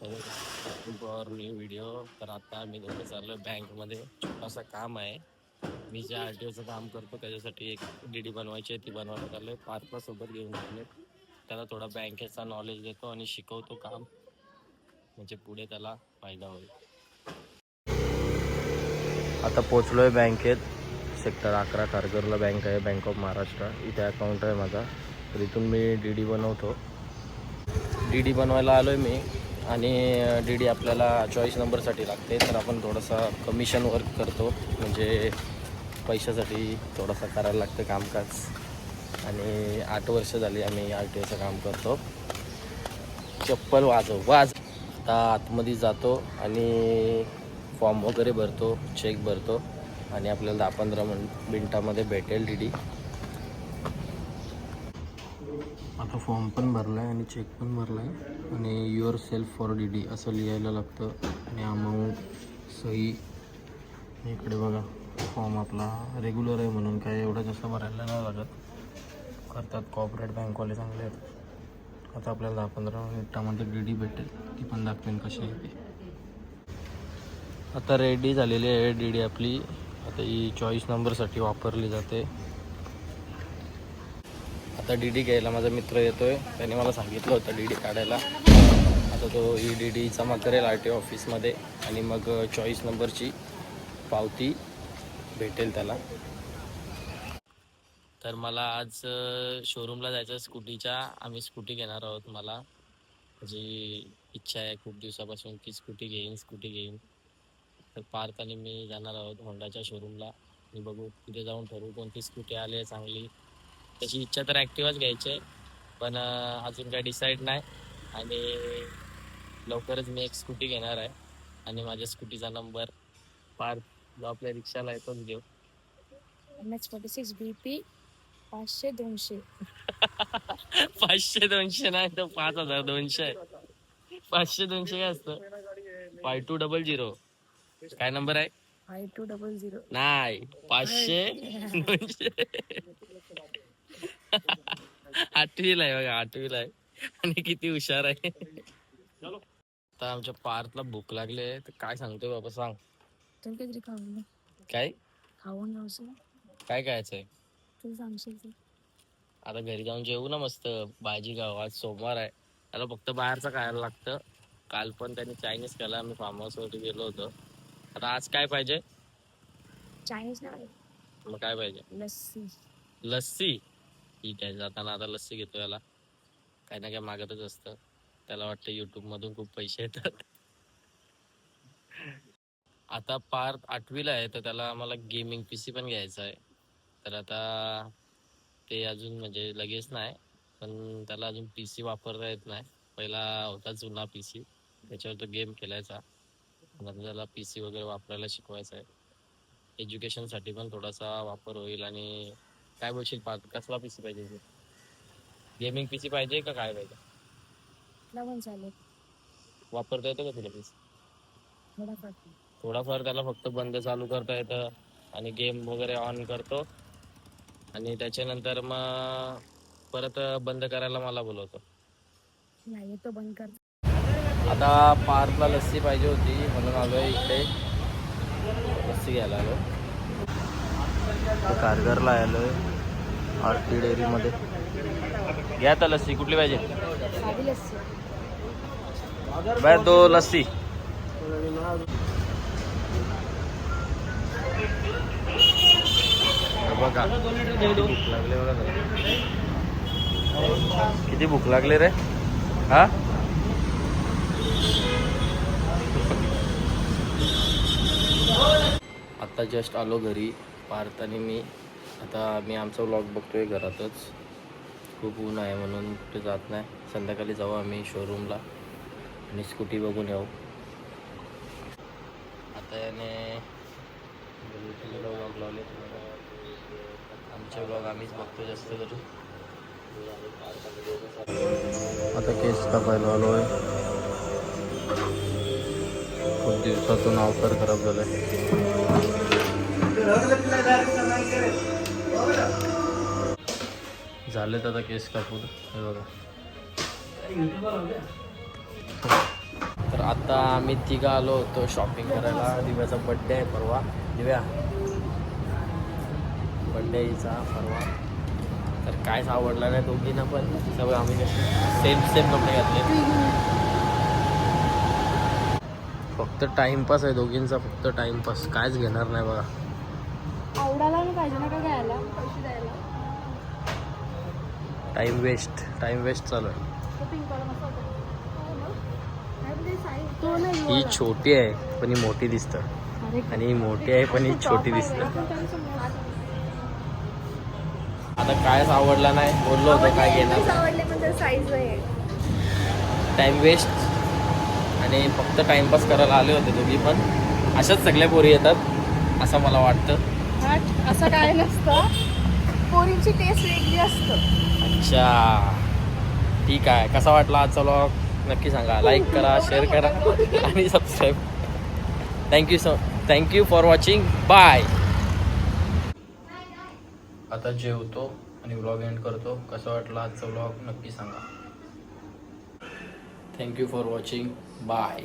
For new video. तर आता मी दोघं चाललोय बँकमध्ये. छोटासा काम आहे. मी जे RTOचं काम करतो त्याच्यासाठी एक DD बनवायची आहे, ती बनवायला चाललोय. पार्थला सोबत घेऊन चाललोय. त्याला थोडा बँकेचा नॉलेज देतो आणि शिकवतो काम, म्हणजे पुढे त्याला फायदा होईल. आता पोचलोय बँकेत. सेक्टर 11 खारघरला बँक आहे, बँक ऑफ महाराष्ट्र. इथे अकाउंट आहे माझा. तर इथून मी DD बनवतो. DD बनवायला आलोय मी. आणि DD आपल्याला चॉईस नंबरसाठी लागते. तर आपण थोडासा कमिशन वर्क करतो, म्हणजे पैशासाठी थोडासा करायला लागतं कामकाज. आणि 8 वर्ष झाली आम्ही RTOचं काम करतो. चप्पल वाज. आता आतमध्ये जातो आणि फॉर्म वगैरे भरतो, चेक भरतो आणि आपल्याला 10-15 मिनटामध्ये भेटेल DD. आता फॉर्म पण भरला आहे आणि चेक पण भरला आहे आणि युअर सेल्फ फॉर DD असं लिहायला लागतं. आणि अमाऊंट, सही. इकडे बघा, फॉर्म आपला रेग्युलर आहे म्हणून काय एवढं जास्त भरायला नाही लागत. करतात कॉर्पोरेट बँकवाले चांगले आहेत. आता आपल्याला 10-15 मिनिटामध्ये DD भेटेल, ती पण दाखवेन कशी आहे ती. आता रेडी झालेली आहे DD आपली. आता ही चॉईस नंबरसाठी वापरली जाते. आता DD घ्यायला माझा मित्र येतोय. त्याने मला सांगितलं होतं DD काढायला. आता तो DD जमा करेल RTO ऑफिसमध्ये आणि मग चॉईस नंबरची पावती भेटेल त्याला. तर मला आज शोरूमला जायचं स्कूटीच्या. आम्ही स्कूटी घेणार आहोत. मला जी इच्छा आहे खूप दिवसापासून की स्कूटी घेईन. तर पार्थ आणि मी जाणार आहोत होंडाच्या शोरूमला. आणि बघू तिथे जाऊन ठरवू कोणती स्कूटी आली आहे चांगली. तशी इच्छा तर ॲक्टिवाच घ्यायची आहे, पण अजून काय डिसाईड नाही. आणि लवकरच मी एक स्कूटी घेणार आहे. आणि माझ्या स्कूटीचा नंबर पार्थ जो आपल्या रिक्षाला येतोच घेऊ. MS46 BP 500-200. 500-200 नाही, तो 5200 आहे. 500-200 काय असतं? 5200. काय नंबर आहे? 5200. नाही, 500-200. आठवीला आहे बघा, आठवीला आहे. आणि किती हुशार आहे. आता आमच्या पार्थला भूक लागली आहे, तर काय सांगतोय बाबा, सांग. तुम्ही काहीतरी खाऊन काय खाऊन जाऊ. काय खायचंय? तू सांगशील ते. आता घरी जाऊन जेवू ना मस्त. भाजी खाऊ, आज सोमवार आहे. त्याला फक्त बाहेरचं खायला लागतं. काल पण त्यांनी चायनीज केला, आम्ही फार्म हाऊसवरती गेलो होतो. आता आज काय पाहिजे? चायनीज नाही, मग काय पाहिजे? लस्सी. लस्सी. ठीक आहे, जाताना आता लस्सी घेतो. याला काही ना काय मागतच असतं. त्याला वाटतं YouTube मधून खूप पैसे येतात. आता पार्थ 8वीला आहे, तर त्याला आम्हाला गेमिंग PC पण घ्यायचा आहे. तर आता ते अजून म्हणजे लगेच नाही, पण त्याला अजून PC वापरता येत नाही. पहिला होता जुना PC, त्याच्यावर तो गेम खेळायचा. आता त्याला PC वगैरे वापरायला शिकवायचं आहे. एज्युकेशनसाठी पण थोडासा वापर होईल. आणि काय बोलशील पार्थ, कसला PC पाहिजे? गेमिंग PC पाहिजे का काय पाहिजे? पण चालेल. वापरता येतं का तुला PC? थोडाफार. थोडाफार. त्याला फक्त बंद चालू करता येतं आणि गेम वगैरे ऑन करतो. आणि त्याच्यानंतर मग परत बंद करायला मला बोलवतो. नाही तो बंद कर. आता पार्थला लस्सी पाहिजे होती म्हणून आलोय इकडे लस्सी घ्यायला आलो. खारघरला आलोय आरती डेअरीमध्ये. घ्या आता लस्सी. कुठली पाहिजे? साधी लस्सी. बाय 2 लस्सी. बघा किती भूक लागले बघा. किती भूक लागले रे. हा, आता जस्ट आलो घरी पार्थ आणि मी. आता मी आमचा व्लॉग बघतोय घरातच. खूप ऊन आहे म्हणून कुठे जात नाही. संध्याकाळी जाऊ आम्ही शोरूमला आणि स्कूटी बघून येऊ. आता याने व्लॉग लावले. आमचे व्लॉग आम्हीच बघतो जास्त करून. आता केस कापायला आलोय. खूप दिवसातून अवतार खराब झालाय. झालेत आता केस कापून. हे बघा. तर आता आम्ही तिघं आलो होतो शॉपिंग करायला. दिव्याचा बड्डे आहे परवा. दिव्या बड्डे हिचा परवा. तर कायच आवडला नाही दोघींना पण. सगळं आम्ही सेम कपडे घातले. फक्त टाइमपास आहे दोघींचा, फक्त टाइमपास. कायच घेणार नाही बघा. आवडायला नाही पाहिजे ना का घ्यायला पैसे द्यायला. टाइम वेस्ट चालू आहे. तो पिंक वाला मस्त होता. तो नाही ही छोटी आहे पण ही मोठी दिसतं, आणि ही मोठी आहे पण ही छोटी दिसतं. आता कायच आवडला नाही. बोललो होतो काय घेणार. आवडले पण साईज आहे. टाइम वेस्ट आणि फक्त टाइमपास करायला आले होते दोघी पण. अशाच सगळ्या पोरी येतात असं मला वाटतं. असं काय नसतं, पोरींची टेस्ट वेगळी असतं. अच्छा ठीक आहे. कसा वाटला आजचा व्लॉग नक्की सांगा. लाईक करा, शेअर करा आणि subscribe. Thank you for watching. Bye. आता जेवतो आणि व्लॉग एंड करतो. कसा वाटला आजचा व्लॉग नक्की सांगा. Thank you for watching. बाय.